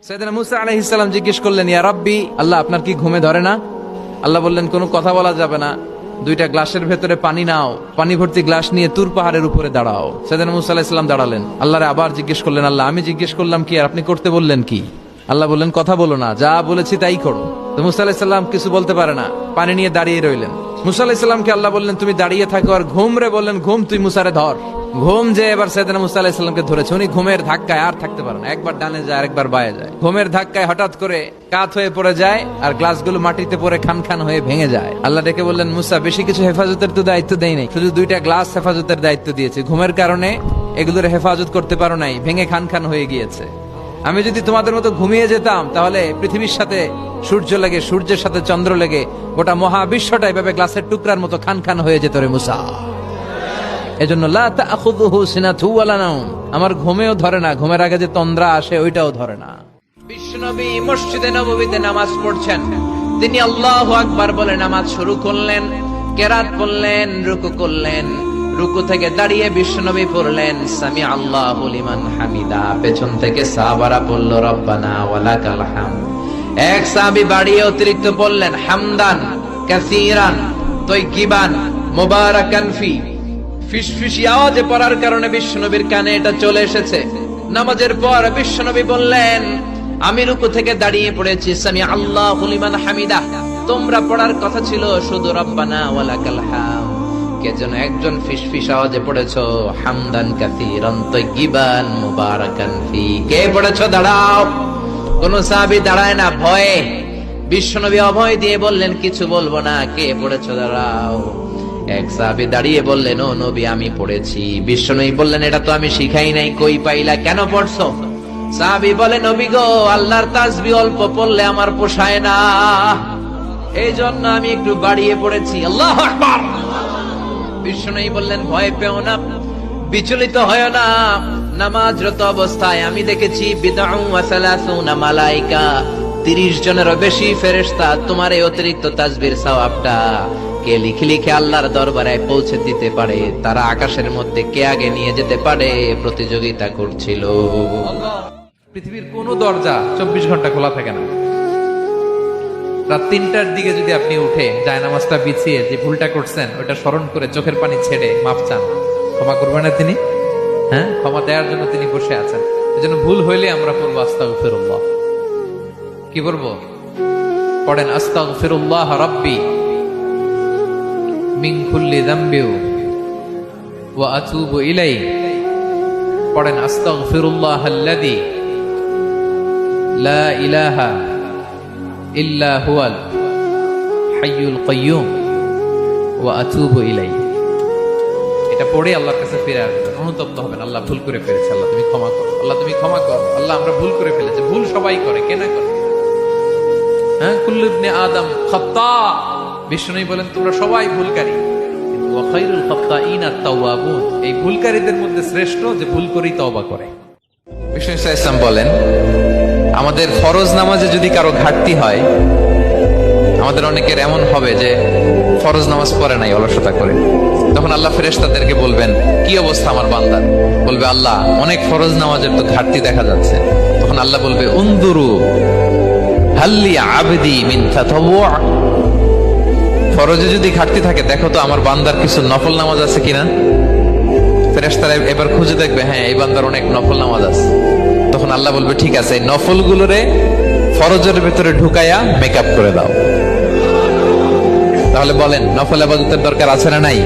সাইয়েদনা মুসা আলাইহিস সালাম জিজ্ঞেস করলেন, ইয়া রাব্বি, আল্লাহ আপনার কি ঘুমে ধরে না? আল্লাহ বললেন, কোনো কথা বলা যাবে না, দুইটা গ্লাসের ভেতরে পানি নাও, পানি ভর্তি গ্লাস নিয়ে তুর পাহাড়ের উপরে দাঁড়াও। সাইয়েদনা মুসা আলাইহিস সালাম দাঁড়ালেন। আল্লাহরে আবার জিজ্ঞেস করলেন, আল্লাহ আমি জিজ্ঞেস করলাম কি আর আপনি করতে বললেন কি? আল্লাহ বললেন, কথা বলো না, যা বলেছি তাই করো। তো মুসা আলাইহিস সালাম কিছু বলতে পারে না, পানি নিয়ে দাঁড়িয়ে রইলেন। মুসা আলাইহিস সালামকে আল্লাহ বললেন, তুমি দাঁড়িয়ে থাকো আর ঘুম রে বললেন, ঘুম তুই মুসারে ধর। ঘুম যে এবার সাইয়েদনা মুসা আলাইহিস সালামকে ধরেছে। উনি ঘুমের ধাক্কায় আর থাকতে পারেন না, একবার ডানে যায় আরেকবার বায়ে যায়। ঘুমের ধাক্কায় হঠাৎ করে কাত হয়ে পড়ে যায় আর গ্লাসগুলো মাটিতে পড়ে খান খান হয়ে ভেঙে যায়। আল্লাহ ডেকে বললেন, মুসা বেশি কিছু হেফাজতের তো দায়িত্ব দেই নাই, শুধু দুইটা গ্লাস হেফাজতের দায়িত্ব দিয়েছে। ঘুমের কারণে এগুলোর হেফাজত করতে পারো নাই, ভেঙে খান খান হয়ে গিয়েছে। আমি যদি তোমাদের মতো ঘুমিয়ে যেতাম তাহলে পৃথিবীর সাথে সূর্য লেগে, সূর্যের সাথে চন্দ্র লেগে গোটা মহাবিশ্বটা এভাবে গ্লাসের টুকরার মতো খান খান হয়ে যেত রে মুসা। এজন্য লা তাখুযুহু সিনাতু ওয়ালা নাওম, আমার ঘুমেও ধরে না, ঘুমের আগে যে তন্দ্রা আসে ওইটাও ধরে না। বিশ্বনবী মসজিদে নববীতে নামাজ পড়ছেন, তিনি আল্লাহু আকবার বলে নামাজ শুরু করলেন, কেরাত পড়লেন, রুকু করলেন। রুকু থেকে দাঁড়িয়ে বিশ্বনবী পড়লেন সামি আল্লাহু লিমান হামিদা, পেছন থেকে সাহাবারা পড়ল রব্বানা ওয়ালাকাল হামদ। এক সাহাবী বাড়িয়ে অতিরিক্ত পড়লেন হামদান কাসীরান তাইয়িবান মুবারাকান ফি। ফিসফিসি আওয়াজে পড়ার কারণে বিশ্বনবীর কানে এটা চলে এসেছে। নামাজের পর বিশ্বনবী বললেন, আমি রুকু থেকে দাঁড়িয়ে পড়েছি সামি আল্লাহু লিমান হামিদা, তোমরা পড়ার কথা ছিল শুধু রব্বানা ওয়ালাকাল হামদ, কে যেন একজন ফিসফিস আওয়াজে পড়েছো হামদান কাসীরান তাইয়িবান মুবারাকান ফি। কে পড়েছো? দাঁড়াও। কোন সাহাবী দাঁড়ায় না ভয়ে। বিশ্বনবী অভয় দিয়ে বললেন, কিছু বলবো না, কে পড়েছো? দাঁড়াও। এক সাহাবী দাঁড়িয়ে বললেন, ও নবী আমি পড়েছি। বিশ্বনবী বললেন, এটা তো আমি শিখাই নাই, কই পাইলা, কেন পড়ছো? সাহাবী বলে, নবী গো, আল্লাহর তাসবিহ অল্প পড়লে আমার পোষায় না, এই জন্য আমি একটু বাড়িয়ে পড়েছি। আল্লাহু আকবার। বিশ্বনবী বললেন, ভয় পেও না, বিচলিত হয় না, নামাজরত অবস্থায় আমি দেখেছি বিদআউ ওয়া সালাসুনা মালায়েকা, 30 জনেরও বেশি ফেরেশতা তোমার এই অতিরিক্ত তাসবিহর সওয়াবটা কে লিখে লিখে আল্লাহর দরবারে পৌঁছে দিতে পারে, তারা আকাশের মধ্যে কে আগে নিয়ে যেতে পারে প্রতিযোগিতা করছিল। পৃথিবীর কোন দরজা 24 ঘন্টা খোলা থাকে না। রাত 3টার দিকে যদি আপনি উঠে জায়নামাজটা বিছিয়ে যে ভুলটা করছেন ওটা স্মরণ করে চোখের পানি ছেড়ে মাফ চান, ক্ষমা করবেন না তিনি? হ্যাঁ, ক্ষমা দেওয়ার জন্য তিনি বসে আছেন। এজন্য ভুল হইলে আমরা পড়বো আস্তাগফিরুল্লাহ। কি পড়বো? পড়েন আস্তাগফিরুল্লাহ রাব্বি মিন কুল্লি যামবি ওয়া আতুবু ইলাইহি। পড়েন আস্তাগফিরুল্লাহাল্লাযী লা ইলাহা ইল্লা হুয়াল হাইয়ুল কাইয়্যুম ওয়া আতুবু ইলাইহি। এটা পড়ে আল্লাহর কাছে ফিরে আসবেন, অনুতপ্ত হবেন, আল্লাহ ভুল করে ফেলেছি, আল্লাহ তুমি ক্ষমা করো, আল্লাহ তুমি ক্ষমা করো, আল্লাহ আমরা ভুল করে ফেলেছি। ভুল সবাই করে, কে না করে? হ্যাঁ, কুল্লু ইবনে আদম খাত্তা। বিষ্ণু বলেন তোমরা সবাই ভুলকারী, ওয়া খায়রুল খাত্তাইনা আত-তাওয়াবুন, এই ভুলকারীদের মধ্যে শ্রেষ্ঠ যে ভুল করেই তওবা করে। বিষ্ণু ইসলাম বলেন, আমাদের ফরজ নামাজে যদি কারো ঘাটতি হয়, আমাদের অনেকের এমন হবে যে ফরজ নামাজ পড়ে নাই, অলসতা করে, তখন আল্লাহ ফেরেশতাদেরকে বলবেন, কি অবস্থা আমার বান্দার? বলবে, আল্লাহ অনেক ফরজ নামাজের তো ঘাটতি দেখা যাচ্ছে। তখন আল্লাহ বলবে, উনদুরু হাল্লি আবদি মিন তাতাওয়ু, ফরজে যদি ঘাটতি থাকে দেখো তো আমার বান্দার কিছু নফল নামাজ আছে কিনা। ফেরেশতারা এবার খুঁজে দেখবে, হ্যাঁ এই বান্দার অনেক নফল নামাজ আছে। তখন আল্লাহ বলবে, ঠিক আছে, এই নফল গুলোরে ফরজের ভেতরে ঢুকাইয়া মেকআপ করে দাও। তাহলে বলেন, নফল ইবাদতের দরকার আছে না নাই?